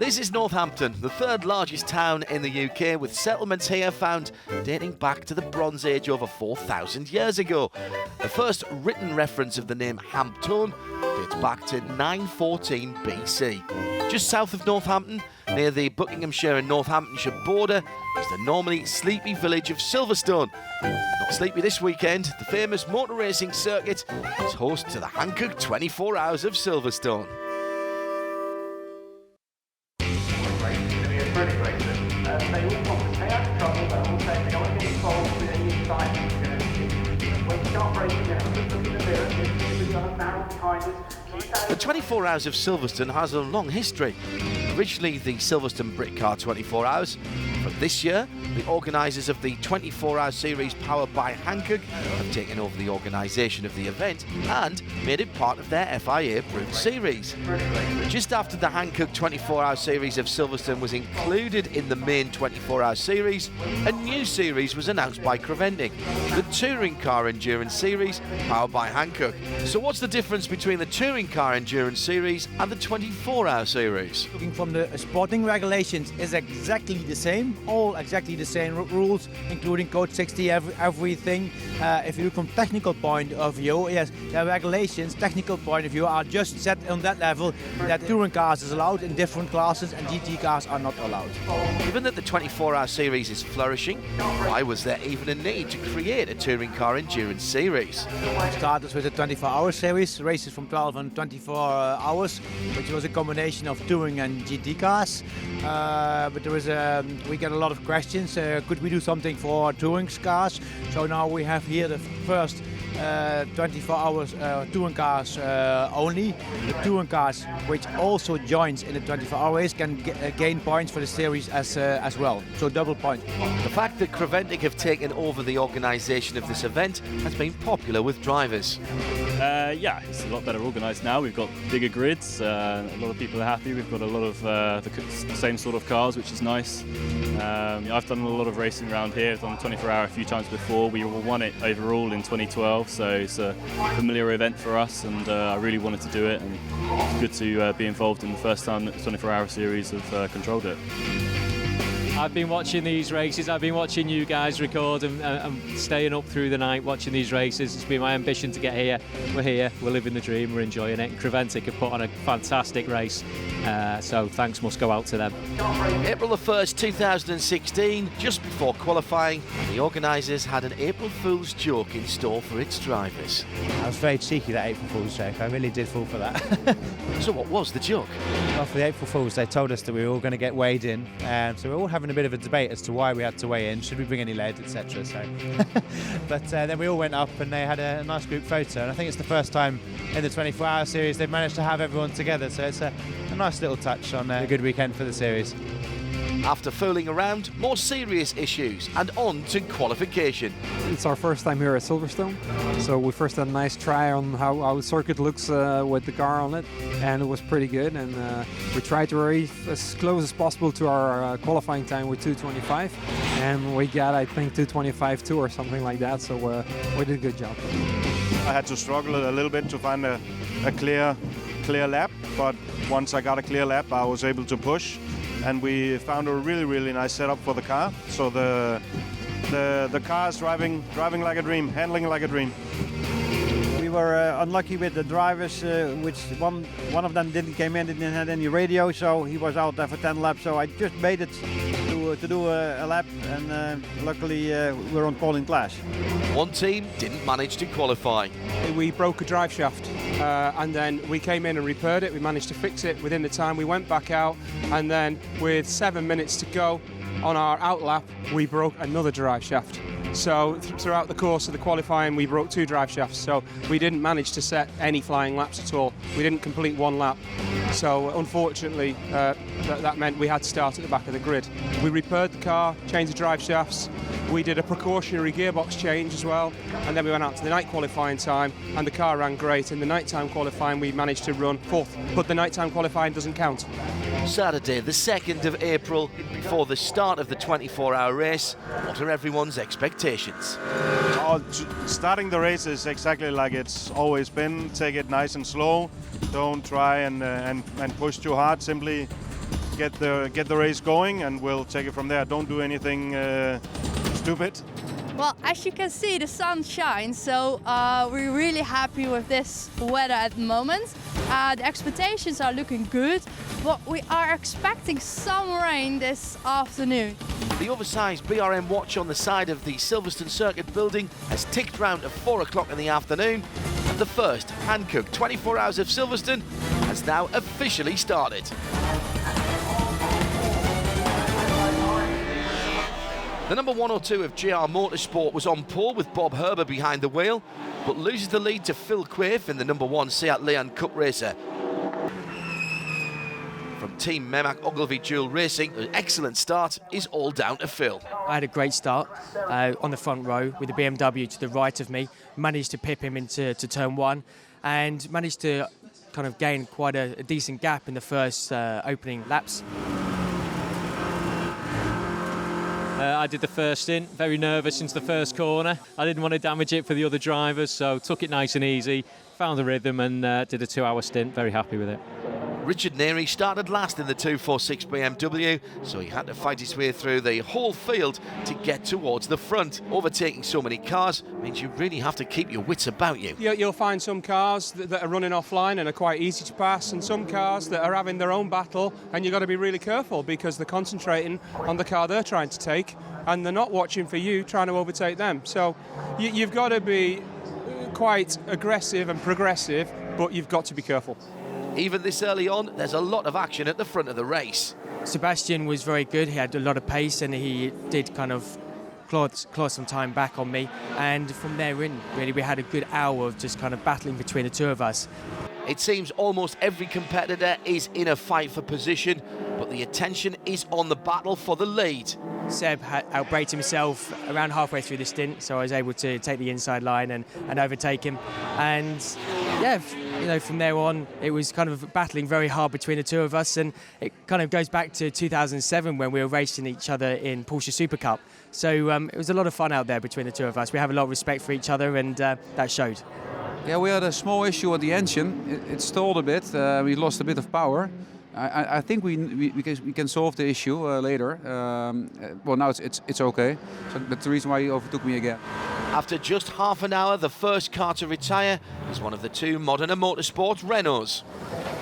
This is Northampton, the third largest town in the UK, with settlements here found dating back to the Bronze Age over 4,000 years ago. The first written reference of the name Hampton dates back to 914 BC. Just south of Northampton, near the Buckinghamshire and Northamptonshire border, is the normally sleepy village of Silverstone. Not sleepy this weekend. The famous motor racing circuit is host to the Hankook 24 Hours of Silverstone. The 24 Hours of Silverstone has a long history. Originally the Silverstone Brick Car 24 Hours. From this year, the organisers of the 24 Hour series powered by Hankook have taken over the organisation of the event and made it part of their FIA approved series. Just after the Hankook 24 Hour series of Silverstone was included in the main 24 Hour series, a new series was announced by Creventic, the Touring Car Endurance series powered by Hankook. So what's the difference between the Touring Car Endurance series and the 24 Hour series? Looking from the sporting regulations is exactly the same, all exactly the same rules, including code 60, everything. If you look from technical point of view, yes, the regulations, technical point of view, are just set on that level that touring cars is allowed in different classes and GT cars are not allowed. Given that the 24 Hour series is flourishing, why was there even a need to create a Touring Car Endurance series? We started with the 24 Hour series, races from 12 and 24 hours, which was a combination of touring and GT cars. But there was we get a lot of questions. Could we do something for touring cars? So now we have here the first 24 hours touring cars only. The touring cars, which also joins in the 24-hour race, can gain points for the series as well. So double point. The fact that Creventic have taken over the organisation of this event has been popular with drivers. Yeah, it's a lot better organised now. We've got bigger grids. A lot of people are happy. We've got a lot of the same sort of cars, which is nice. I've done a lot of racing around here. I've done 24 Hour a few times before. We won it overall in 2012, so it's a familiar event for us, and I really wanted to do it, and it's good to be involved in the first time that the 24 Hour series have controlled it. I've been watching these races, I've been watching you guys record and staying up through the night watching these races. It's been my ambition to get here. We're here, we're living the dream, we're enjoying it. Creventic have put on a fantastic race, so thanks must go out to them. April the 1st, 2016, just before qualifying, the organisers had an April Fool's joke in store for its drivers. I was very cheeky, that April Fool's joke. I really did fall for that. So what was the joke? Well, for the April Fools, they told us that we were all going to get weighed in, so we were all having a bit of a debate as to why we had to weigh in, should we bring any lead, etc. So, but then we all went up and they had a nice group photo, and I think it's the first time in the 24 Hour series they've managed to have everyone together, so it's a nice little touch on a good weekend for the series. After fooling around, more serious issues, and on to qualification. It's our first time here at Silverstone, so we first had a nice try on how the circuit looks with the car on it, and it was pretty good, and we tried to race as close as possible to our qualifying time with 2:25, and we got, I think, 2:25.2 or something like that, so we did a good job. I had to struggle a little bit to find a clear lap, but once I got a clear lap I was able to push, and we found a really nice setup for the car. So the car is driving like a dream, handling like a dream. We were unlucky with the drivers, which one of them didn't have any radio, so he was out there for 10 laps. So I just made it to do a lap, and luckily we're on pole in class. One team didn't manage to qualify. We broke a drive shaft, and then we came in and repaired it. We managed to fix it within the time. We went back out, and then with 7 minutes to go on our out lap, we broke another drive shaft. So throughout the course of the qualifying, we broke 2 drive shafts. So we didn't manage to set any flying laps at all. We didn't complete 1 lap. So unfortunately, that meant we had to start at the back of the grid. We repaired the car, changed the drive shafts. We did a precautionary gearbox change as well, and then we went out to the night qualifying time, and the car ran great. In the nighttime qualifying, we managed to run 4th, but the nighttime qualifying doesn't count. Saturday, the 2nd of April, before the start of the 24-hour race. What are everyone's expectations? Starting the race is exactly like it's always been. Take it nice and slow. Don't try and push too hard. Simply get the race going, and we'll take it from there. Don't do anything stupid. Well, as you can see, the sun shines, so we're really happy with this weather at the moment. The expectations are looking good, but we are expecting some rain this afternoon. The oversized BRM watch on the side of the Silverstone Circuit building has ticked round at 4 o'clock in the afternoon, and the first Hankook 24 Hours of Silverstone has now officially started. The number 102 of GR Motorsport was on pole with Bob Herber behind the wheel, but loses the lead to Phil Quaife in the number 1 Seat Leon Cup Racer. From Team Memak Ogilvy Dual Racing, an excellent start is all down to Phil. I had a great start on the front row with the BMW to the right of me, managed to pip him into turn 1 and managed to kind of gain quite a decent gap in the first opening laps. I did the first stint, very nervous into the first corner. I didn't want to damage it for the other drivers, so took it nice and easy, found the rhythm and did a 2-hour stint, very happy with it. Richard Neary started last in the 246 BMW, so he had to fight his way through the whole field to get towards the front. Overtaking so many cars means you really have to keep your wits about you. You'll find some cars that are running offline and are quite easy to pass, and some cars that are having their own battle, and you've got to be really careful because they're concentrating on the car they're trying to take and they're not watching for you trying to overtake them. So you've got to be quite aggressive and progressive, but you've got to be careful. Even this early on, there's a lot of action at the front of the race. Sebastian was very good, he had a lot of pace and he did kind of claw some time back on me, and from there in really we had a good hour of just kind of battling between the two of us. It seems almost every competitor is in a fight for position, but the attention is on the battle for the lead. Seb outbraked himself around halfway through the stint, so I was able to take the inside line and overtake him. And yeah, you know, from there on, it was kind of battling very hard between the two of us, and it kind of goes back to 2007 when we were racing each other in Porsche Super Cup. So it was a lot of fun out there between the two of us. We have a lot of respect for each other, and that showed. Yeah, we had a small issue at the engine. It stalled a bit. We lost a bit of power. I think we can solve the issue later. Well, now it's okay. So that's the reason why he overtook me again. After just half an hour, the first car to retire is one of the two Modena Motorsport Renaults.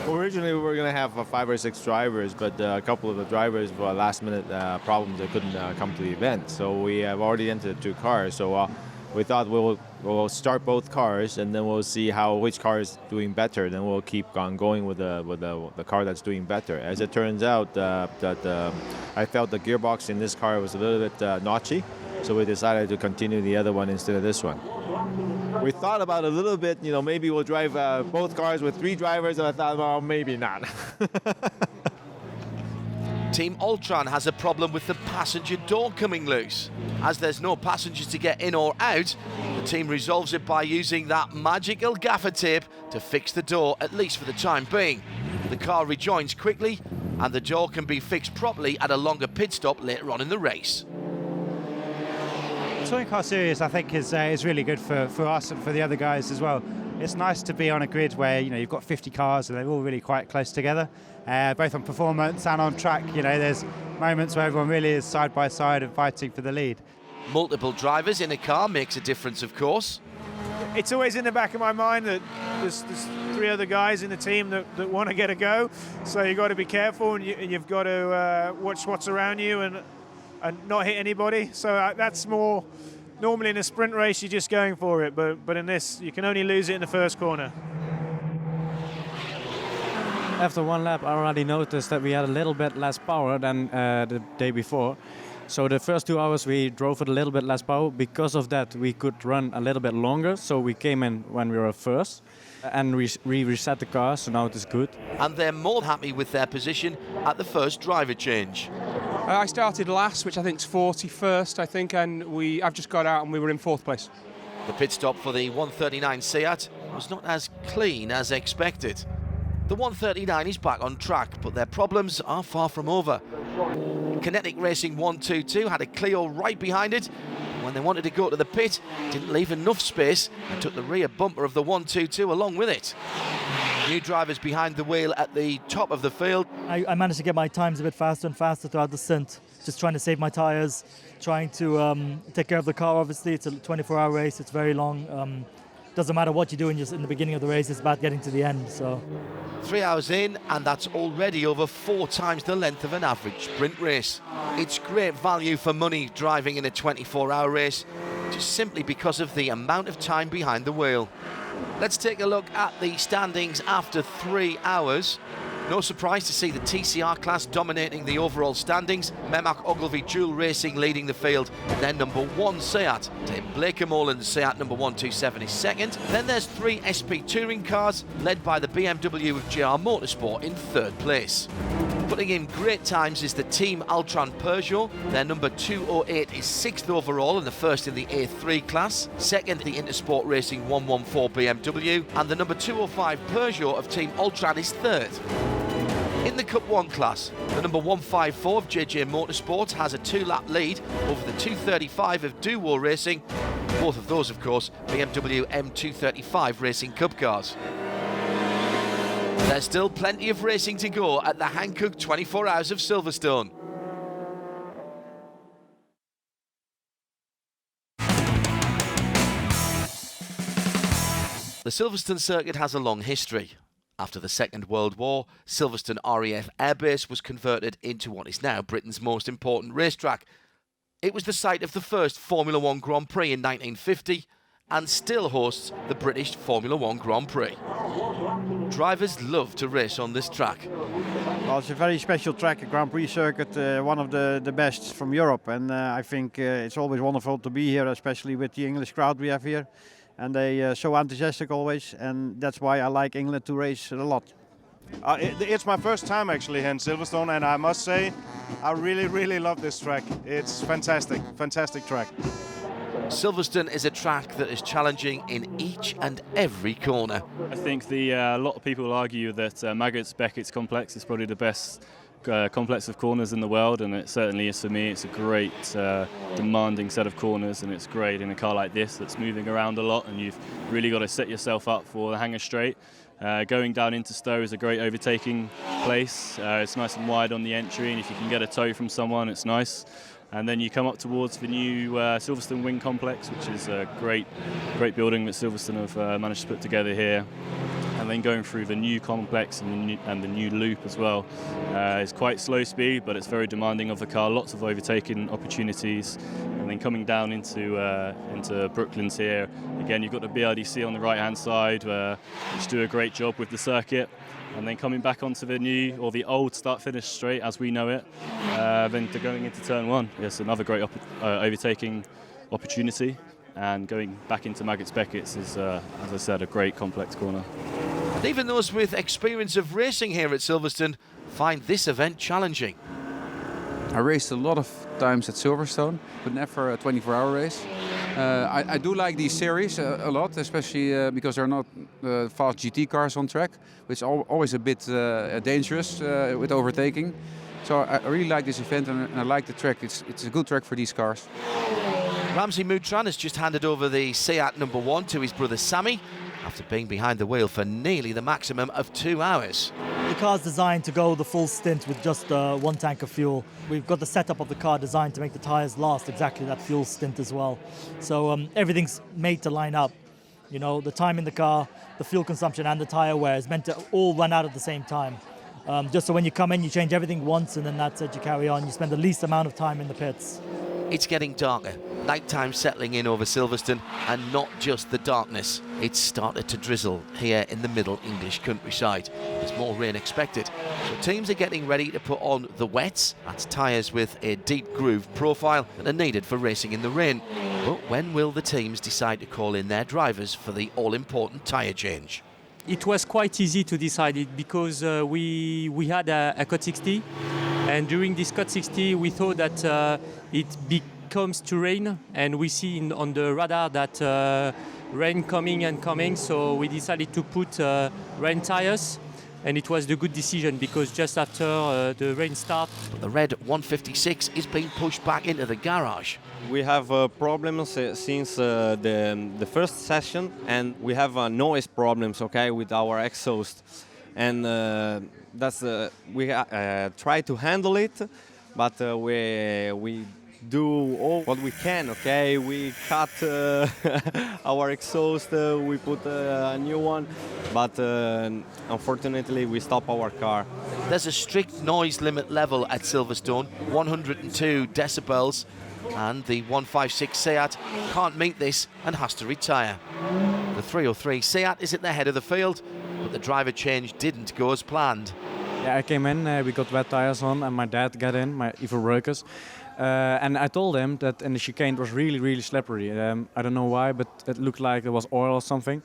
Originally, we were going to have 5 or 6 drivers, but a couple of the drivers were last-minute problems that couldn't come to the event. So we have already entered 2 cars. So we thought we'll start both cars, and then we'll see which car is doing better. Then we'll keep on going with the car that's doing better. As it turns out, I felt the gearbox in this car was a little bit notchy, so we decided to continue the other one instead of this one. We thought about it a little bit, you know, maybe we'll drive both cars with 3 drivers, and I thought, well, maybe not. Team Ultron has a problem with the passenger door coming loose. As there's no passengers to get in or out, the team resolves it by using that magical gaffer tape to fix the door, at least for the time being. The car rejoins quickly, and the door can be fixed properly at a longer pit stop later on in the race. Touring car series, I think, is really good for us and for the other guys as well. It's nice to be on a grid where, you know, you've got 50 cars and they're all really quite close together, both on performance and on track. You know, there's moments where everyone really is side by side and fighting for the lead. Multiple drivers in a car makes a difference, of course. It's always in the back of my mind that there's 3 other guys in the team that want to get a go, so you've got to be careful, and you've got to watch what's around you and not hit anybody. So that's more. Normally in a sprint race you're just going for it, but in this you can only lose it in the first corner. After one lap I already noticed that we had a little bit less power than the day before. So the first 2 hours we drove with a little bit less power. Because of that we could run a little bit longer, so we came in when we were first. And we reset the car, so now it is good. And they're more happy with their position at the first driver change. I started last, which I think is 41st, I think, and I've just got out and we were in 4th place. The pit stop for the 139 Seat was not as clean as expected. The 139 is back on track, but their problems are far from over. Kinetic Racing 122 had a Clio right behind it. When they wanted to go to the pit, didn't leave enough space and took the rear bumper of the 122 along with it. New drivers behind the wheel at the top of the field. I managed to get my times a bit faster and faster throughout the stint. Just trying to save my tyres, trying to take care of the car. Obviously, it's a 24-hour race. It's very long. Doesn't matter what you do in the beginning of the race. It's about getting to the end. So, 3 hours in, and that's already over 4 times the length of an average sprint race. It's great value for money driving in a 24-hour race, just simply because of the amount of time behind the wheel. Let's take a look at the standings after 3 hours. No surprise to see the TCR class dominating the overall standings. Memak Ogilvy Dual Racing leading the field. Then number 1 Seat. Tim Blakemolen's Seat number 127 is second. Then there's 3 SP touring cars led by the BMW of JR Motorsport in third place. Putting in great times is the Team Altran Peugeot. Their number 208 is 6th overall and the first in the A3 class. Second, the Intersport Racing 114 BMW. And the number 205 Peugeot of Team Altran is third. In the Cup 1 class, the number 154 of JJ Motorsport has a 2-lap lead over the 235 of Duo Racing. Both of those, of course, BMW M235 Racing Cup cars. There's still plenty of racing to go at the Hankook 24 Hours of Silverstone. The Silverstone circuit has a long history. After the Second World War, Silverstone RAF Air Base was converted into what is now Britain's most important racetrack. It was the site of the first Formula One Grand Prix in 1950 and still hosts the British Formula One Grand Prix. Drivers love to race on this track. Well, it's a very special track, a Grand Prix circuit, one of the best from Europe, and I think it's always wonderful to be here, especially with the English crowd we have here. And they are so enthusiastic always, and that's why I like England to race a lot. It's my first time actually here in Silverstone, and I must say I really love this track. It's fantastic track. Silverstone is a track that is challenging in each and every corner. I think a lot of people argue that Maggots-Beckett's complex is probably the best complex of corners in the world, and it certainly is for me. It's a great demanding set of corners, and it's great in a car like this that's moving around a lot, and you've really got to set yourself up for the hanger straight. Going down into Stowe is a great overtaking place. It's nice and wide on the entry, and if you can get a tow from someone, it's nice. And then you come up towards the new Silverstone Wing Complex, which is a great building that Silverstone have managed to put together here. And then going through the new complex and the new loop as well. It's quite slow speed, but it's very demanding of the car. Lots of overtaking opportunities. And then coming down into Brooklands here, again you've got the BRDC on the right-hand side, which do a great job with the circuit. And then coming back onto the new or the old start-finish straight as we know it, then going into turn 1. Yes, another great overtaking opportunity. And going back into Maggots-Beckett's is, as I said, a great complex corner. And even those with experience of racing here at Silverstone find this event challenging. I raced a lot of times at Silverstone, but never a 24-hour race. I do like these series a lot, especially because there are not fast GT cars on track, which is always a bit dangerous with overtaking. So I really like this event, and I like the track. It's a good track for these cars. Ramsey Moutran has just handed over the Seat number 1 to his brother Sammy after being behind the wheel for nearly the maximum of 2 hours. the car's designed to go the full stint with just 1 tank of fuel. We've got the setup of the car designed to make the tires last exactly that fuel stint as well. So everything's made to line up. You know, the time in the car, the fuel consumption and the tire wear is meant to all run out at the same time. Just so when you come in, you change everything once and then that's it, you carry on. You spend the least amount of time in the pits. It's getting darker. Nighttime settling in over Silverstone, and not just the darkness. It's started to drizzle here in the middle English countryside. There's more rain expected. So teams are getting ready to put on the wets. That's tyres with a deep groove profile that are needed for racing in the rain. But when will the teams decide to call in their drivers for the all-important tyre change? It was quite easy to decide it because we had a Code 60, and during this Code 60 we thought that it comes to rain, and we see on the radar that rain coming and coming, so we decided to put rain tires. and it was the good decision because just after the rain started. But the red 156 is being pushed back into the garage. We have problems since the first session, and we have noise problems, okay, with our exhaust, and that's we try to handle it, but we do all what we can, okay? We cut our exhaust, we put a new one, but unfortunately we stop our car. There's a strict noise limit level at Silverstone, 102 decibels, and the 156 Seat can't meet this and has to retire. The 303 Seat is at the head of the field, but the driver change didn't go as planned. Yeah, I came in, we got wet tires on, and my dad got in, my evil workers. And I told him that in the chicane it was really, really slippery. I don't know why, but it looked like there was oil or something.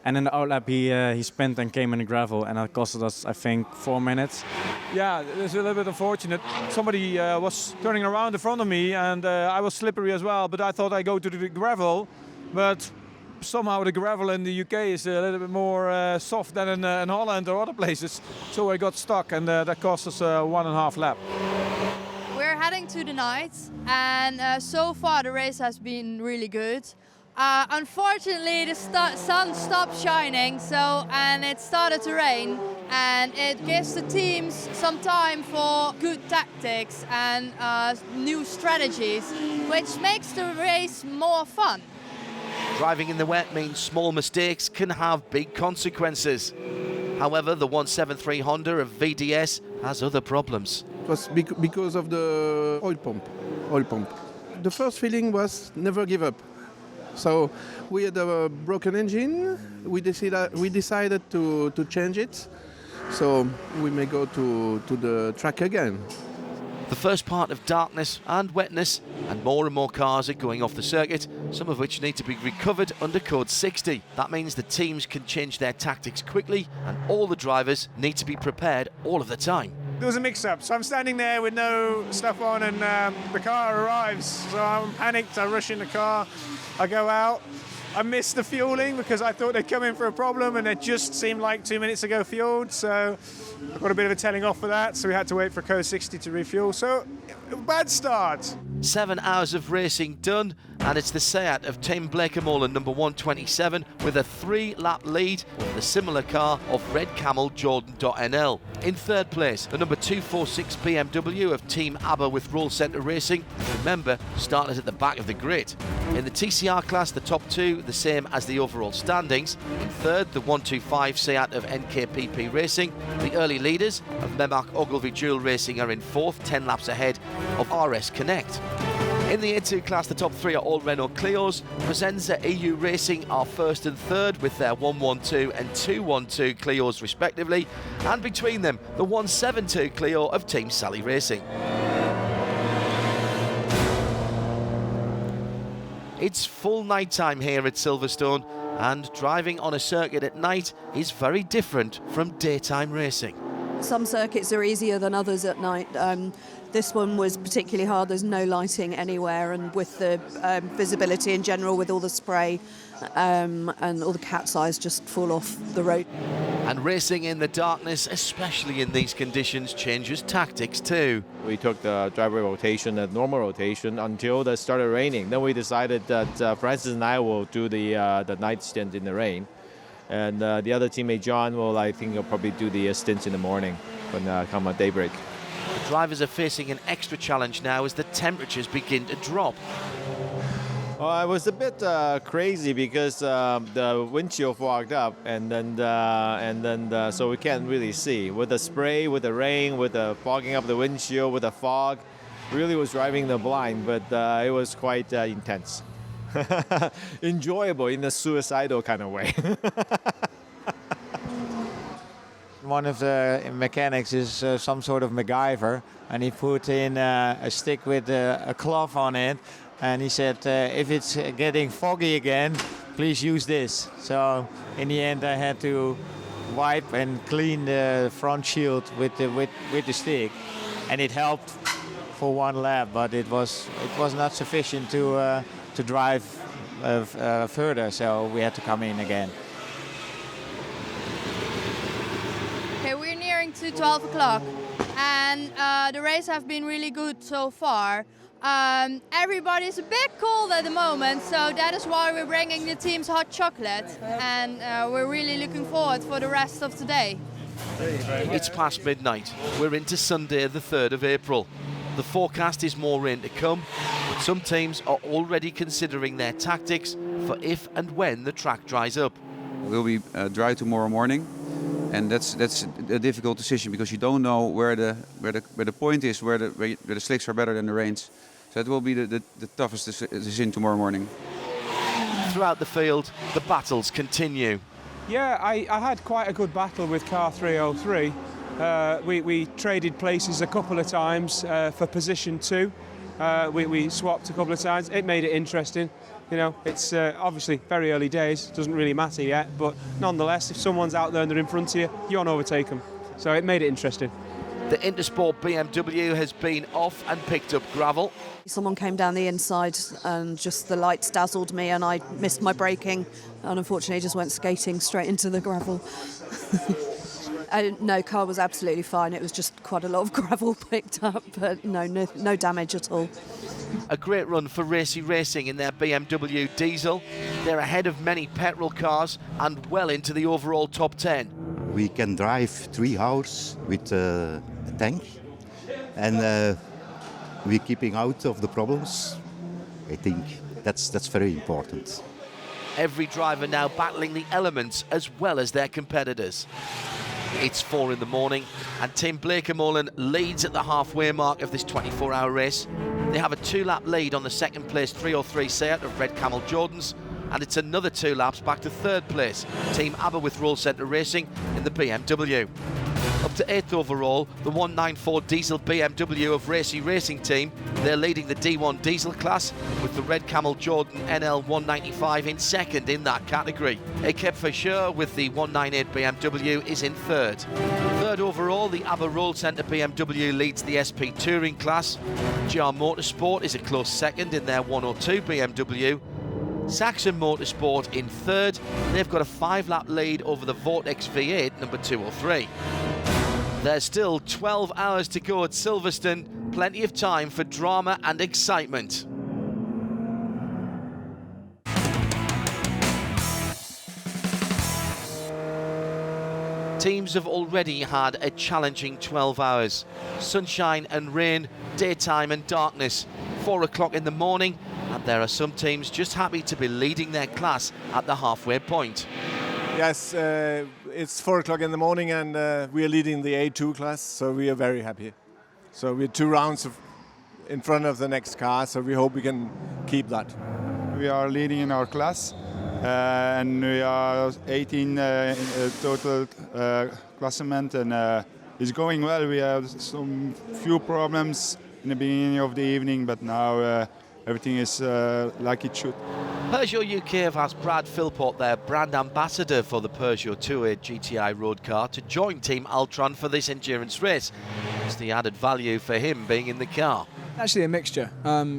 And in the outlap he spent and came in the gravel, and that costed us, I think, 4 minutes. Yeah, it's a little bit unfortunate. Somebody was turning around in front of me, and I was slippery as well, but I thought I'd go to the gravel. But somehow the gravel in the UK is a little bit more soft than in Holland or other places. So I got stuck, and that cost us 1.5 lap. We're heading to the night, and so far the race has been really good. Unfortunately, the sun stopped shining, and it started to rain, and it gives the teams some time for good tactics and new strategies, which makes the race more fun. Driving in the wet means small mistakes can have big consequences. However, the 173 Honda of VDS has other problems. It was because of the oil pump. The first feeling was never give up. So we had a broken engine. We decided to change it. So we may go to the track again. The first part of darkness and wetness, and more cars are going off the circuit, some of which need to be recovered under Code 60. That means the teams can change their tactics quickly, and all the drivers need to be prepared all of the time. There was a mix-up, so I'm standing there with no stuff on, and the car arrives. So I'm panicked, I rush in the car, I go out. I missed the fueling because I thought they'd come in for a problem, and it just seemed like 2 minutes ago fueled, so I got a bit of a telling off for that, so we had to wait for Code 60 to refuel. So, bad start. 7 hours of racing done, and it's the Seat of Tim Blakemolen, number 127, with a 3-lap lead with the similar car of Red Camel Jordan.nl. In third place, the number 246 BMW of Team ABBA with Roll Centre Racing. Remember, started at the back of the grid. In the TCR class, the top two, the same as the overall standings. In third, the 125 Seat of NKPP Racing. The early leaders of Memak Ogilvy Dual Racing are in fourth, 10 laps ahead of RS Connect. In the A2 class, the top three are all Renault Clios. Presenza EU Racing are first and third with their 112 and 212 Clios respectively. And between them, the 172 Clio of Team Sally Racing. It's full night time here at Silverstone, and driving on a circuit at night is very different from daytime racing. Some circuits are easier than others at night. This one was particularly hard. There's no lighting anywhere, and with the visibility in general, with all the spray and all the cat's eyes just fall off the road. And racing in the darkness, especially in these conditions, changes tactics too. We took the driver rotation at normal rotation until it started raining. Then we decided that Francis and I will do the night stint in the rain. And the other teammate, John, I think he'll probably do the stints in the morning when come at daybreak. The drivers are facing an extra challenge now as the temperatures begin to drop. Well, it was a bit crazy because the windshield fogged up, and then so we can't really see. With the spray, with the rain, with the fogging up the windshield, with the fog, really was driving the blind, but it was quite intense. Enjoyable in a suicidal kind of way. One of the mechanics is some sort of MacGyver, and he put in a stick with a cloth on it, and he said, if it's getting foggy again, please use this. So in the end I had to wipe and clean the front shield with the stick, and it helped for one lap, but it was not sufficient to drive further, so we had to come in again. Okay, to 12 o'clock. And the race have been really good so far. Everybody's a bit cold at the moment, so that is why we're bringing the team's hot chocolate. And we're really looking forward for the rest of today. It's past midnight. We're into Sunday, the 3rd of April. The forecast is more rain to come, but some teams are already considering their tactics for if and when the track dries up. It will be dry tomorrow morning, and that's a difficult decision because you don't know where the point is, where the slicks are better than the rains. So it will be the toughest decision tomorrow morning. Throughout the field, the battles continue. Yeah, I had quite a good battle with car 303. We traded places a couple of times for position 2. We swapped a couple of times. It made it interesting. You know, it's obviously very early days. It doesn't really matter yet, but nonetheless, if someone's out there and they're in front of you, you want to overtake them. So it made it interesting. The Intersport BMW has been off and picked up gravel. Someone came down the inside and just the lights dazzled me and I missed my braking and unfortunately just went skating straight into the gravel. No, car was absolutely fine. It was just quite a lot of gravel picked up, but no damage at all. A great run for Racy Racing in their BMW diesel. They're ahead of many petrol cars and well into the overall top 10. We can drive 3 hours with a tank and we're keeping out of the problems. I think that's very important. Every driver now battling the elements as well as their competitors. It's 4 in the morning and Team Blakemolen leads at the halfway mark of this 24-hour race. They have a 2-lap lead on the second place 303 Seat of Red Camel Jordans, and it's another 2 laps back to 3rd place, Team ABBA with Roll Centre Racing in the BMW. Up to 8th overall, the 194 diesel BMW of Racy Racing Team. They're leading the D1 diesel class with the Red Camel Jordan NL 195 in 2nd in that category. Ekeb Fischer with the 198 BMW is in 3rd. 3rd overall, the ABBA Roll Centre BMW leads the SP Touring class. GR Motorsport is a close 2nd in their 102 BMW. Saxon Motorsport in 3rd. They've got a 5-lap lead over the Vortex V8 number 203. There's still 12 hours to go at Silverstone. Plenty of time for drama and excitement. Teams have already had a challenging 12 hours. Sunshine and rain, daytime and darkness. 4 o'clock in the morning, and there are some teams just happy to be leading their class at the halfway point. Yes, it's 4 o'clock in the morning and we are leading the A2 class, so we are very happy. So we're 2 rounds in front of the next car, so we hope we can keep that. We are leading in our class and we are 18 in total classement, and it's going well. We have some few problems in the beginning of the evening, but now everything is like it should. Peugeot UK have asked Brad Philpott, their brand ambassador for the Peugeot 208 GTI road car, to join Team Altron for this endurance race. It's the added value for him being in the car. Actually a mixture.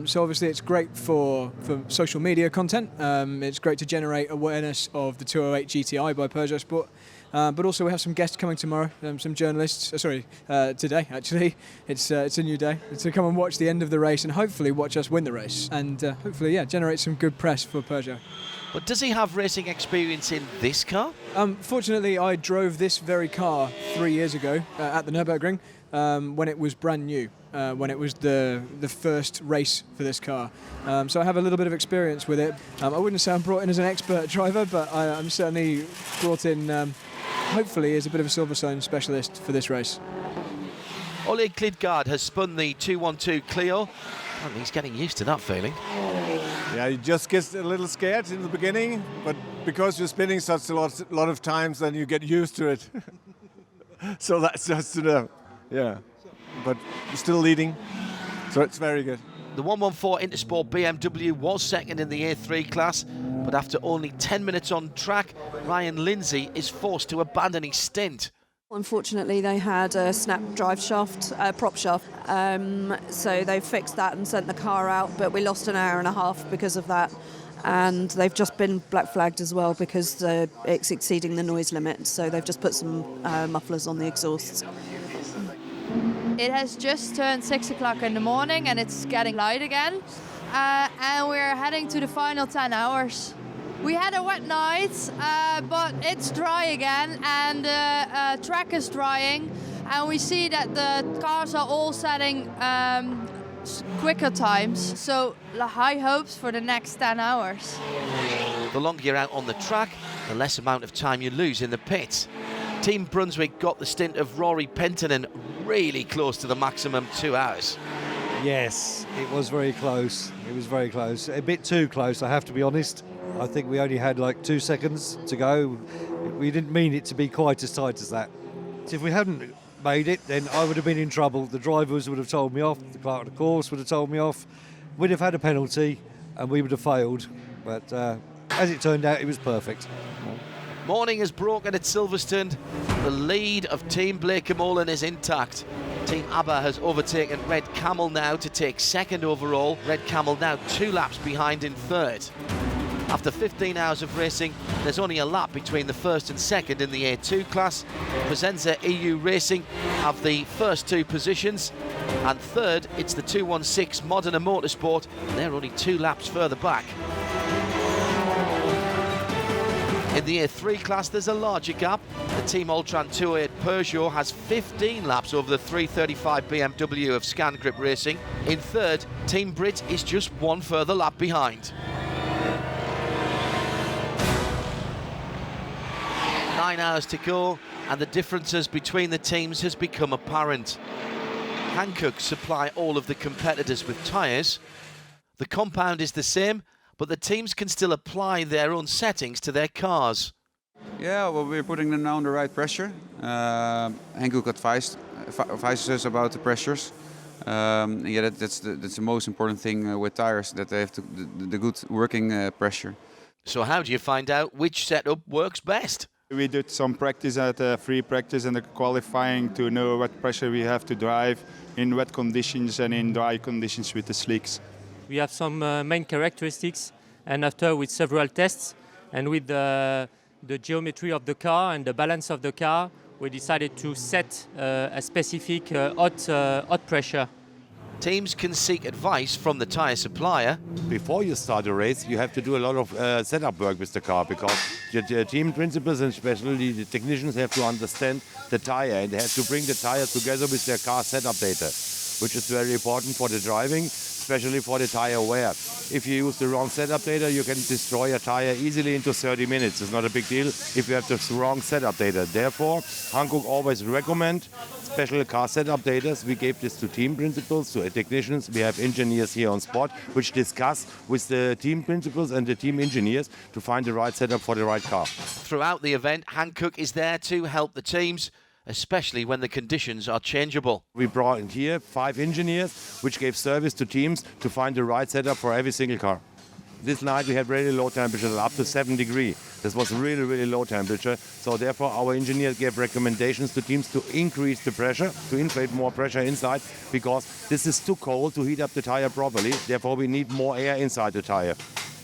So obviously it's great for social media content. It's great to generate awareness of the 208 GTI by Peugeot Sport. But also we have some guests coming tomorrow, some journalists, today actually. It's a new day, to come and watch the end of the race and hopefully watch us win the race and hopefully generate some good press for Peugeot. But does he have racing experience in this car? Fortunately I drove this very car 3 years ago at the Nürburgring when it was brand new. When it was the first race for this car. So I have a little bit of experience with it. I wouldn't say I'm brought in as an expert driver, but I'm certainly brought in hopefully as a bit of a Silverstone specialist for this race. Ole Klidgaard has spun the 212 Clio, and he's getting used to that feeling. Yeah, you just get a little scared in the beginning, but because you're spinning such a lot of times, then you get used to it. So that's just enough. Yeah, but still leading, so it's very good. The 114 Intersport BMW was 2nd in the A3 class, but after only 10 minutes on track, Ryan Lindsay is forced to abandon his stint. Unfortunately, they had a snap drive shaft, prop shaft, so they fixed that and sent the car out, but we lost an hour and a half because of that. And they've just been black flagged as well because it's exceeding the noise limit, so they've just put some mufflers on the exhausts. It has just turned 6 o'clock in the morning and it's getting light again. And we're heading to the final 10 hours. We had a wet night, but it's dry again and the track is drying. And we see that the cars are all setting quicker times. So high hopes for the next 10 hours. The longer you're out on the track, the less amount of time you lose in the pits. Team Brunswick got the stint of Rory Penttinen really close to the maximum 2 hours. Yes, it was very close. It was very close. A bit too close, I have to be honest. I think we only had like 2 seconds to go. We didn't mean it to be quite as tight as that. So if we hadn't made it, then I would have been in trouble. The drivers would have told me off, the clerk of the course would have told me off. We'd have had a penalty and we would have failed. But as it turned out, it was perfect. Morning has broken at Silverstone. The lead of Team Blake Mullen is intact. Team ABBA has overtaken Red Camel now to take second overall. Red Camel now 2 laps behind in third. After 15 hours of racing, there's only a lap between the first and second in the A2 class. Cosenza EU Racing have the first 2 positions. And third, it's the 216 Modena Motorsport. They're only 2 laps further back. In the A3 class, there's a larger gap. The Team Ultron 208 Peugeot has 15 laps over the 335 BMW of Scan Grip Racing. In third, Team Brit is just 1 further lap behind. 9 hours to go, and the differences between the teams has become apparent. Hankook supply all of the competitors with tyres. The compound is the same, but the teams can still apply their own settings to their cars. Yeah, well, we're putting them now on the right pressure. Hankook advises us about the pressures. Yeah, that's the most important thing with tires, that they have the good working pressure. So how do you find out which setup works best? We did some practice at free practice and the qualifying to know what pressure we have to drive in wet conditions and in dry conditions with the slicks. We have some main characteristics, and after with several tests and with the geometry of the car and the balance of the car, we decided to set a specific hot pressure. Teams can seek advice from the tyre supplier. Before you start a race, you have to do a lot of setup work with the car, because the team principals and especially the technicians have to understand the tyre and they have to bring the tyre together with their car setup data, which is very important for the driving, especially for the tyre wear. If you use the wrong setup data, you can destroy a tyre easily into 30 minutes. It's not a big deal if you have the wrong setup data. Therefore, Hankook always recommend special car setup data. We gave this to team principals, to technicians. We have engineers here on spot, which discuss with the team principals and the team engineers to find the right setup for the right car. Throughout the event, Hankook is there to help the teams, especially when the conditions are changeable. We brought in here 5 engineers, which gave service to teams to find the right setup for every single car. This night we had really low temperatures, up to 7 degrees. This was really, really low temperature. So therefore our engineers gave recommendations to teams to increase the pressure, to inflate more pressure inside, because this is too cold to heat up the tire properly. Therefore we need more air inside the tire.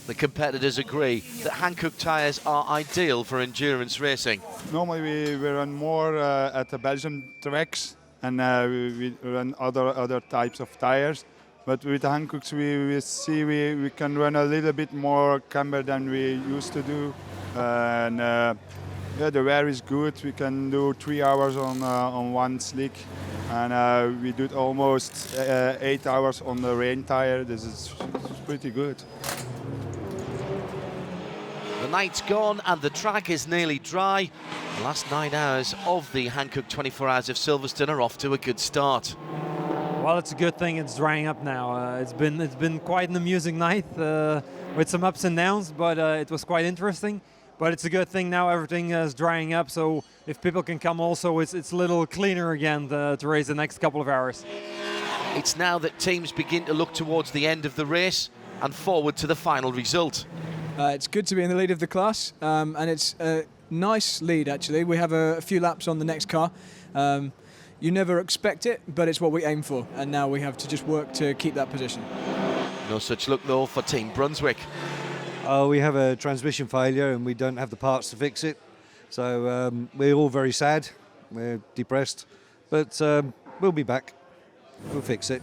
The competitors agree that Hankook tyres are ideal for endurance racing. Normally we run more at the Belgian tracks and we run other types of tires. But with Hankooks we see we can run a little bit more camber than we used to do. And yeah, the wear is good. We can do 3 hours on one slick. And we do almost 8 hours on the rain tire. This is pretty good. The night's gone and the track is nearly dry. The last 9 hours of the Hankook 24 Hours of Silverstone are off to a good start. Well, it's a good thing it's drying up now. It's been quite an amusing night with some ups and downs, but it was quite interesting. But it's a good thing now everything is drying up, so if people can come also, it's a little cleaner again to race the next couple of hours. It's now that teams begin to look towards the end of the race and forward to the final result. It's good to be in the lead of the class, and it's a nice lead actually. We have a few laps on the next car. You never expect it, but it's what we aim for, and now we have to just work to keep that position. No such luck though for Team Brunswick. We have a transmission failure and we don't have the parts to fix it. So we're all very sad, we're depressed. But we'll be back. We'll fix it.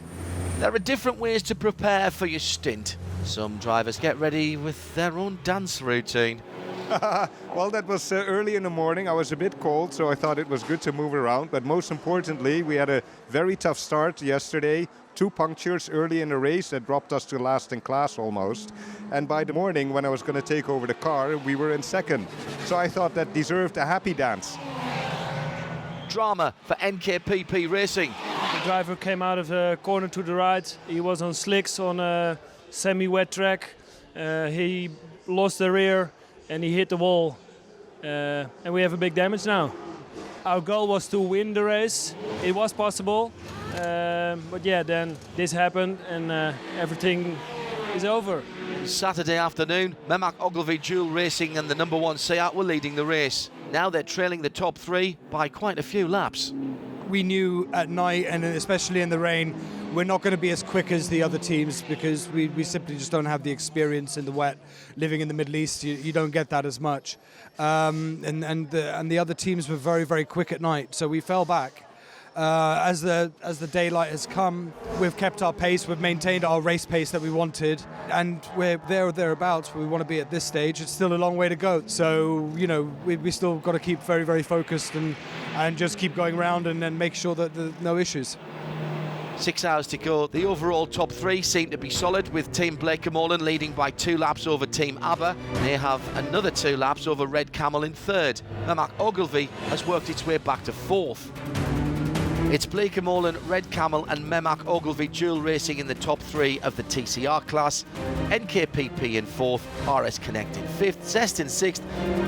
There are different ways to prepare for your stint. Some drivers get ready with their own dance routine. Well, that was early in the morning. I was a bit cold, so I thought it was good to move around. But most importantly, we had a very tough start yesterday. 2 punctures early in the race that dropped us to last in class almost. And by the morning, when I was going to take over the car, we were in second. So I thought that deserved a happy dance. Drama for NKPP Racing. The driver came out of the corner to the right. He was on slicks on a semi-wet track. He lost the rear and he hit the wall. And we have a big damage now. Our goal was to win the race. It was possible. But yeah, then this happened and everything is over. Saturday afternoon, Mehmet Ogilvy Dual Racing and the number 1 Seat were leading the race. Now they're trailing the top 3 by quite a few laps. We knew at night, and especially in the rain, we're not going to be as quick as the other teams because we simply just don't have the experience in the wet. Living in the Middle East, you don't get that as much. And the other teams were very, very quick at night, so we fell back. As the daylight has come, we've kept our pace, we've maintained our race pace that we wanted, and we're there or thereabouts where we want to be at this stage. It's still a long way to go, so we still got to keep very, very focused and just keep going around and make sure that there's no issues. 6 hours to go. The overall top 3 seem to be solid, with Team Blake Molan leading by 2 laps over Team ABBA. They have another 2 laps over Red Camel in 3rd. Mehmet Ogilvy has worked its way back to 4th. It's Blake Molan, Red Camel and Mehmet Ogilvy Dual Racing in the top 3 of the TCR class. NKPP in 4th, RS Connect in 5th, Zest in 6th,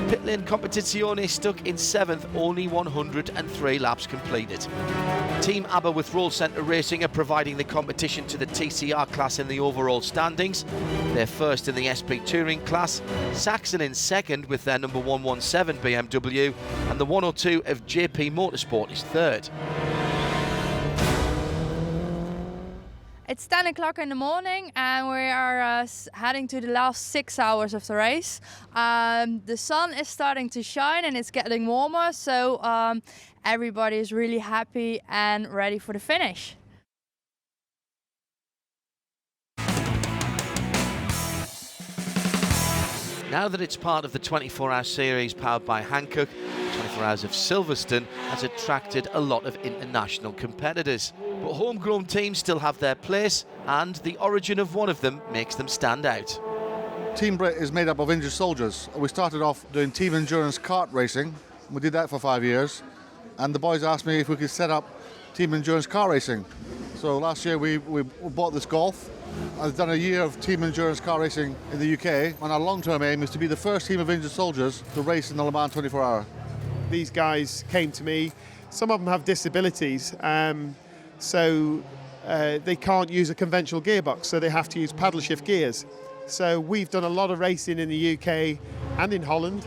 Pitlane Competizione stuck in 7th, only 103 laps completed. Team ABBA with Roll Centre Racing are providing the competition to the TCR class in the overall standings. They're first in the SP Touring class, Saxon in 2nd with their number 117 BMW, and the 102 of JP Motorsport is 3rd. It's 10 o'clock in the morning and we are heading to the last 6 hours of the race. The sun is starting to shine and it's getting warmer, so everybody is really happy and ready for the finish. Now that it's part of the 24-hour series powered by Hankook, 24 Hours of Silverstone has attracted a lot of international competitors. But homegrown teams still have their place, and the origin of one of them makes them stand out. Team Brit is made up of injured soldiers. We started off doing team endurance kart racing. We did that for 5 years. And the boys asked me if we could set up team endurance car racing. So last year we bought this Golf. I've done a year of team endurance car racing in the UK, and our long-term aim is to be the first team of injured soldiers to race in the Le Mans 24-hour. These guys came to me. Some of them have disabilities, so they can't use a conventional gearbox, so they have to use paddle shift gears. So we've done a lot of racing in the UK and in Holland,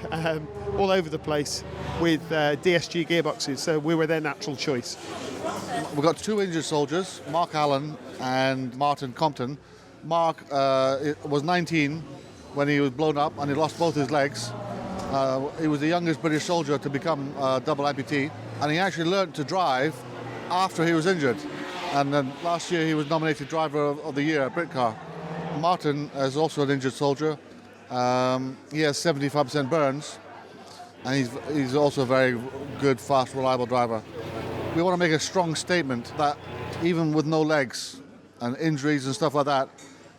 all over the place with DSG gearboxes, so we were their natural choice. We've got 2 injured soldiers, Mark Allen and Martin Compton. Mark was 19 when he was blown up and he lost both his legs. He was the youngest British soldier to become a double amputee, and he actually learnt to drive after he was injured. And then last year he was nominated Driver of the Year at Britcar. Martin is also an injured soldier. He has 75% burns, and he's also a very good, fast, reliable driver. We want to make a strong statement that even with no legs and injuries and stuff like that,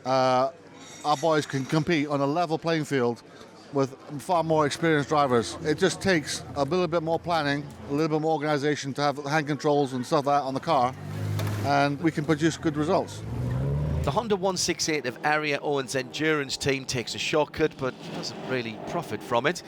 our boys can compete on a level playing field with far more experienced drivers. It just takes a little bit more planning, a little bit more organisation to have hand controls and stuff like that on the car, and we can produce good results. The Honda 168 of Area Owens Endurance team takes a shortcut but doesn't really profit from it.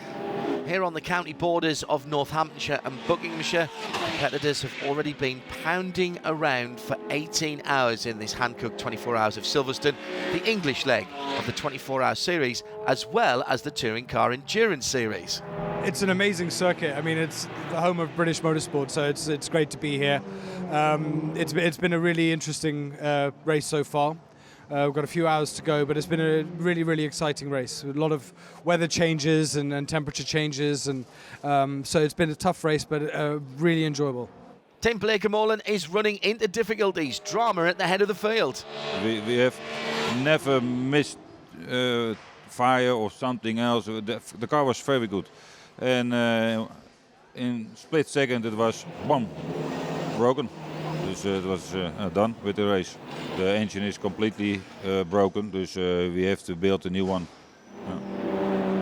Here on the county borders of Northamptonshire and Buckinghamshire, competitors have already been pounding around for 18 hours in this Hankook 24 Hours of Silverstone, the English leg of the 24-hour series, as well as the Touring Car Endurance series. It's an amazing circuit. I mean, it's the home of British motorsport, so it's great to be here. It's been a really interesting race so far. We've got a few hours to go, but it's been a really, really exciting race. A lot of weather changes and temperature changes, and so it's been a tough race, but really enjoyable. Team Blake & Molen is running into difficulties. Drama at the head of the field. We have never missed fire or something else. The car was very good. And in split second it was, boom, broken. Dus it was done with the race. The engine is completely broken, dus we have to build a new one.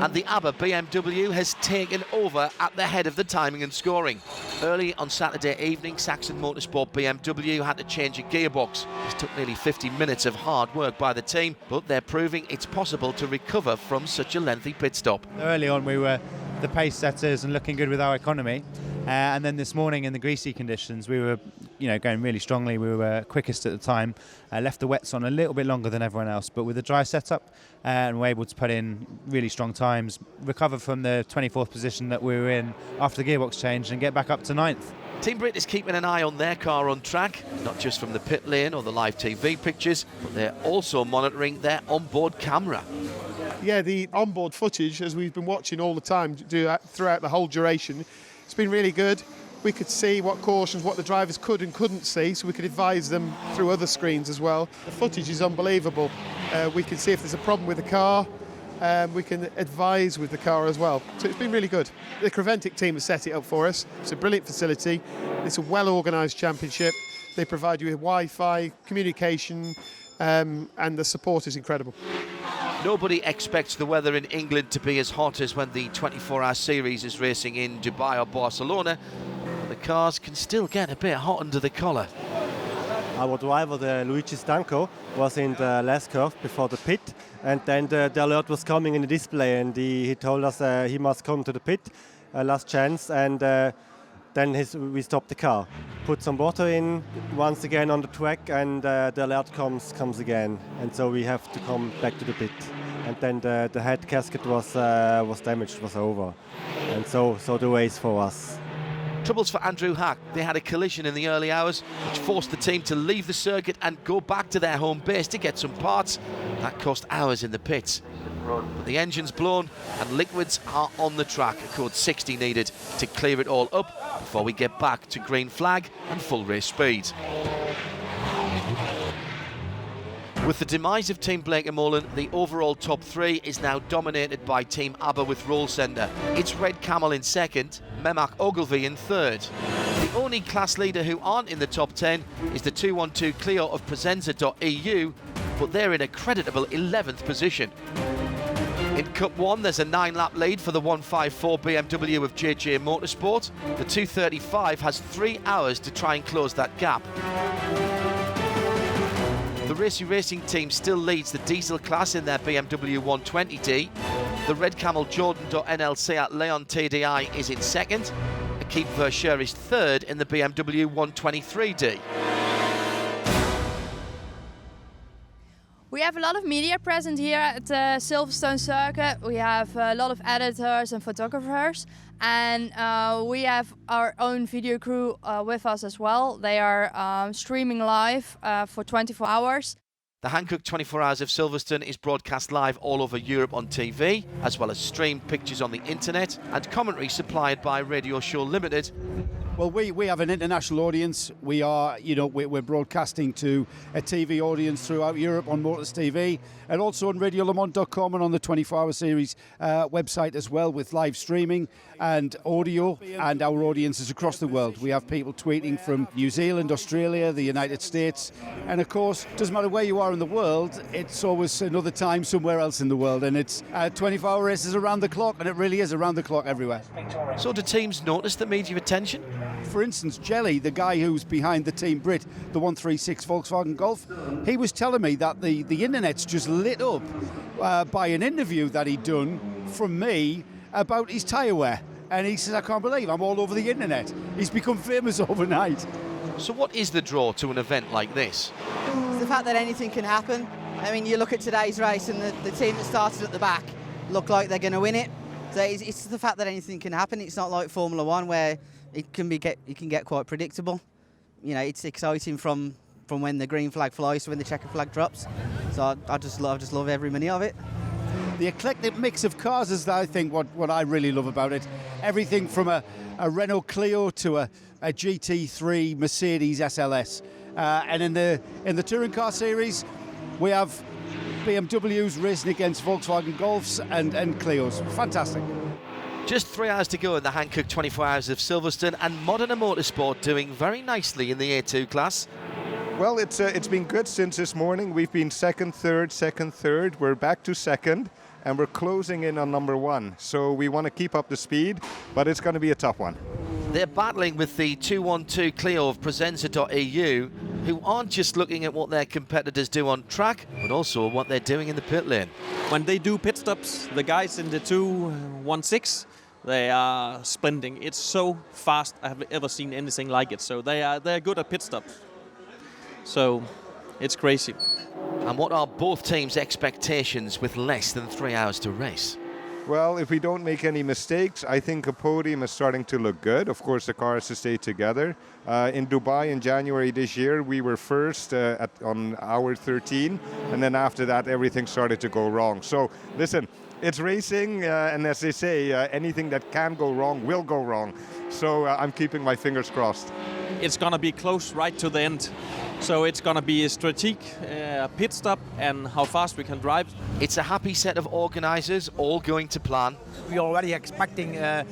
And the ABBA BMW has taken over at the head of the timing and scoring. Early on Saturday evening, Saxon Motorsport BMW had to change a gearbox. This took nearly 50 minutes of hard work by the team, but they're proving it's possible to recover from such a lengthy pit stop. Early on we were the pace setters and looking good with our economy. And then this morning in the greasy conditions we were going really strongly. We were quickest at the time, left the wets on a little bit longer than everyone else, but with a dry setup and we're able to put in really strong times, recover from the 24th position that we were in after the gearbox change and get back up to 9th. Team Brit is keeping an eye on their car on track, not just from the pit lane or the live TV pictures, but they're also monitoring their onboard camera. Yeah, the onboard footage, as we've been watching all the time throughout the whole duration, it's been really good. We could see what cautions, what the drivers could and couldn't see, so we could advise them through other screens as well. The footage is unbelievable. We can see if there's a problem with the car. We can advise with the car as well. So it's been really good. The Creventic team has set it up for us. It's a brilliant facility. It's a well-organised championship. They provide you with Wi-Fi, communication, and the support is incredible. Nobody expects the weather in England to be as hot as when the 24-hour series is racing in Dubai or Barcelona. But the cars can still get a bit hot under the collar. Our driver, Luigi Stanco, was in the last curve before the pit, and then the alert was coming in the display, and he told us he must come to the pit, last chance, and then we stopped the car, put some water in once again on the track, and the alert comes again, and so we have to come back to the pit. And then the head gasket was damaged, was over, and so the race for us. Troubles for Andrew Hack. They had a collision in the early hours, which forced the team to leave the circuit and go back to their home base to get some parts. That cost hours in the pits. But the engine's blown and liquids are on the track. A code 60 needed to clear it all up before we get back to green flag and full race speed. With the demise of Team Blake & Molen, the overall top three is now dominated by Team ABBA with Roll Center. It's Red Camel in second, Memak Ogilvy in third. The only class leader who aren't in the top 10 is the 212 Clio of Presenza.eu, but they're in a creditable 11th position. In Cup 1, there's a 9-lap lead for the 154 BMW of JJ Motorsport. The 235 has 3 hours to try and close that gap. The Racy Racing team still leads the diesel class in their BMW 120D. The Red Camel Jordan.NL Seat Leon TDI is in second. Akib Verscher is third in the BMW 123D. We have a lot of media present here at the Silverstone circuit. We have a lot of editors and photographers, and we have our own video crew with us as well. They are streaming live for 24 hours. The Hankook 24 Hours of Silverstone is broadcast live all over Europe on TV, as well as streamed pictures on the internet and commentary supplied by Radio Show Limited. Well, we have an international audience. We are, we're broadcasting to a TV audience throughout Europe on Motors TV and also on RadioLeMans.com and on the 24-hour series website as well, with live streaming and audio, and our audiences across the world. We have people tweeting from New Zealand, Australia, the United States, and of course, doesn't matter where you are in the world, it's always another time somewhere else in the world, and it's 24-hour races around the clock, and it really is around the clock everywhere. So do teams notice the media attention? For instance, Jelly, the guy who's behind the Team Brit, the 136 Volkswagen Golf, he was telling me that the internet's just lit up by an interview that he'd done from me about his tyre wear. And he says, I can't believe I'm all over the internet. He's become famous overnight. So what is the draw to an event like this? It's the fact that anything can happen. I mean, you look at today's race and the team that started at the back look like they're going to win it. So it's the fact that anything can happen. It's not like Formula One where it can get quite predictable. It's exciting from when the green flag flies to when the checker flag drops. So I just love every minute of it. the eclectic mix of cars is, I think, what I really love about it. Everything from a Renault Clio to a GT3 Mercedes SLS. And in the touring car series, we have BMWs racing against Volkswagen Golfs and Clios. Fantastic. Just 3 hours to go in the Hankook 24 Hours of Silverstone, and Modena Motorsport doing very nicely in the A2 class. Well, it's been good since this morning. We've been second, third. We're back to second, and we're closing in on number 1. So we want to keep up the speed, but it's going to be a tough one. They're battling with the 212 Clio of Presenza.eu, who aren't just looking at what their competitors do on track, but also what they're doing in the pit lane. When they do pit stops, the guys in the 216, they are splendid. It's so fast. I haven't ever seen anything like it. So they're good at pit stops. So it's crazy. And what are both teams' expectations with less than 3 hours to race? Well, if we don't make any mistakes, I think a podium is starting to look good. Of course, the car has to stay together. In Dubai in January this year, we were first on hour 13, and then after that, everything started to go wrong. So, listen, it's racing, and as they say, anything that can go wrong will go wrong. So I'm keeping my fingers crossed. It's going to be close right to the end. So it's going to be a strategic pit stop and how fast we can drive. It's a happy set of organisers, all going to plan. We're already expecting a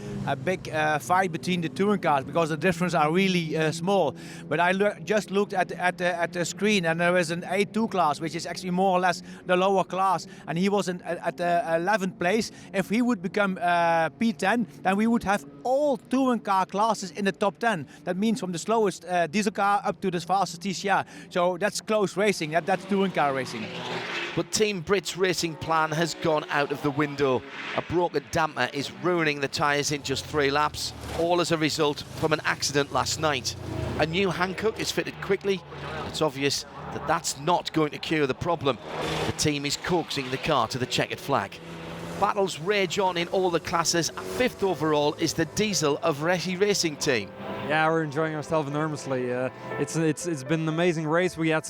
big fight between the touring cars because the differences are really small. But I just looked at the screen, and there is an A2 class, which is actually more or less the lower class, and he was at the 11th place. If he would become P10, then we would have all touring car classes in the top 10. That means from the slowest diesel car up to the fastest TCR. So that's close racing. That's touring car racing. But Team Brit's racing plan has gone out of the window. A broken damper is ruining the tyres in just 3 laps, all as a result from an accident last night. A new Hankook is fitted quickly. It's obvious that that's not going to cure the problem. The team is coaxing the car to the checkered flag. Battles rage on in all the classes. 5th overall is the diesel of Resi Racing Team. Yeah, we're enjoying ourselves enormously. It's been an amazing race. We had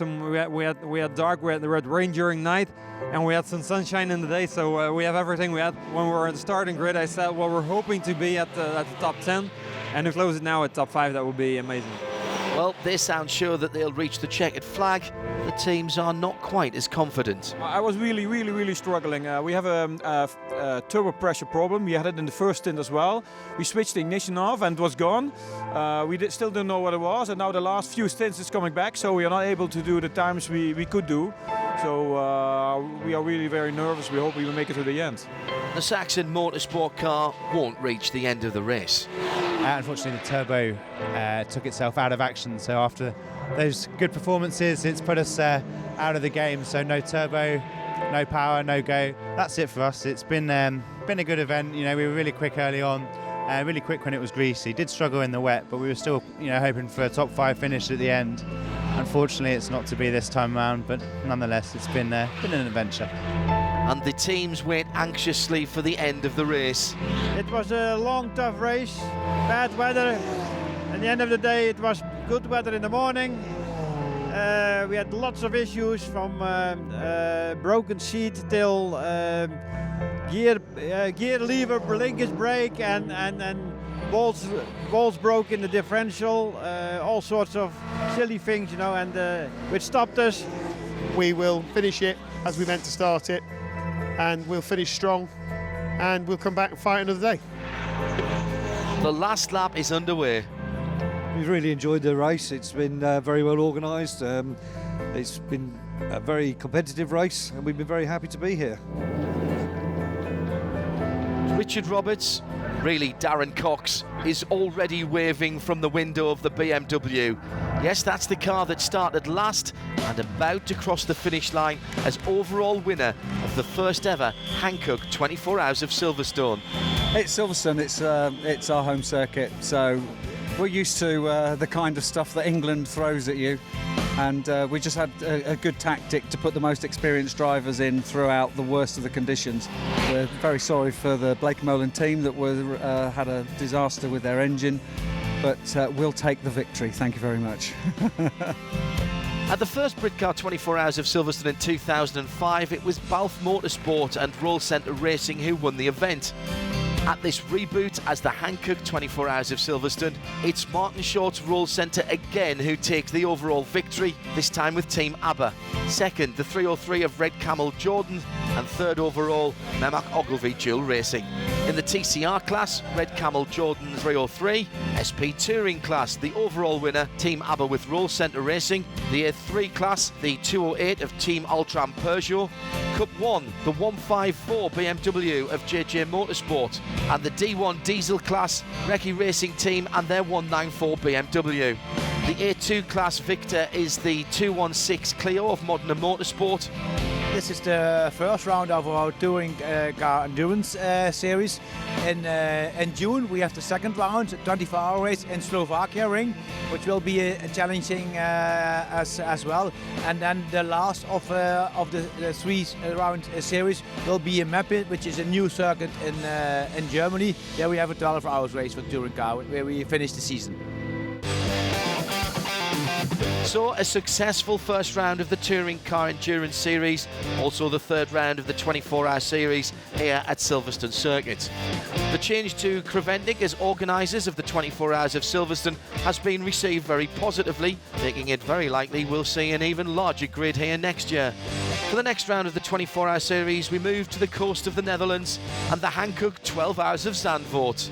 dark, we had rain during night, and we had some sunshine in the day. So we have everything we had. When we were at the starting grid, I said, well, we're hoping to be at the top 10, and to close it now at top 5, that would be amazing. Well, they sound sure that they'll reach the checkered flag. The teams are not quite as confident. I was really struggling. We have a turbo pressure problem. We had it in the first stint as well. We switched the ignition off and it was gone. We still don't know what it was, and now the last few stints is coming back, so we are not able to do the times we could do. So we are really very nervous. We hope we will make it to the end. The Saxon Motorsport car won't reach the end of the race. Unfortunately, the turbo took itself out of action. So after those good performances, it's put us out of the game. So no turbo, no power, no go. That's it for us. It's been a good event. You know, we were really quick early on, really quick when it was greasy. Did struggle in the wet, but we were still, hoping for a top 5 finish at the end. Unfortunately, it's not to be this time around, but nonetheless, it's been an adventure. And the teams wait anxiously for the end of the race. It was a long, tough race, bad weather. At the end of the day, it was good weather in the morning. We had lots of issues from broken seat till gear lever, linkage brake, and balls broke in the differential. All sorts of silly things, and which stopped us. We will finish it as we meant to start it, and we'll finish strong, and we'll come back and fight another day. The last lap is underway. We've really enjoyed the race. It's been very well organised. It's been a very competitive race, and we've been very happy to be here. Richard Roberts, really Darren Cox, is already waving from the window of the BMW. Yes, that's the car that started last and about to cross the finish line as overall winner of the first ever Hankook 24 Hours of Silverstone. It's Silverstone, it's our home circuit, so we're used to the kind of stuff that England throws at you, and we just had a good tactic to put the most experienced drivers in throughout the worst of the conditions. We're very sorry for the Blake Molan team that had a disaster with their engine, but we'll take the victory. Thank you very much. At the first Britcar 24 Hours of Silverstone in 2005, it was Balf Motorsport and Roll Centre Racing who won the event. At this reboot as the Hankook 24 Hours of Silverstone, it's Martin Short's Roll Centre again who takes the overall victory, this time with Team ABBA. Second, the 303 of Red Camel Jordan, and third overall, Memak Ogilvy Dual Racing. In the TCR class, Red Camel Jordan 303, SP Touring class, the overall winner, Team ABBA with Roll Centre Racing. The A3 class, the 208 of Team Ultram Peugeot. Cup 1, the 154 BMW of JJ Motorsport. And the D1 diesel class, Recce Racing Team and their 194 BMW. The A2 class Victor is the 216 Clio of Modena Motorsport. This is the first round of our Touring Car Endurance series. In June we have the second round, 24-hour race in Slovakia ring, which will be challenging as well. And then the last of the 3-round series will be in Meppel, which is a new circuit in Germany. There we have a 12-hour race for Touring Car, where we finish the season. So a successful first round of the Touring Car Endurance Series, also the third round of the 24-hour series here at Silverstone Circuit. The change to Creventic as organisers of the 24 Hours of Silverstone has been received very positively, making it very likely we'll see an even larger grid here next year. For the next round of the 24-hour series, we move to the coast of the Netherlands and the Hankook 12 Hours of Zandvoort.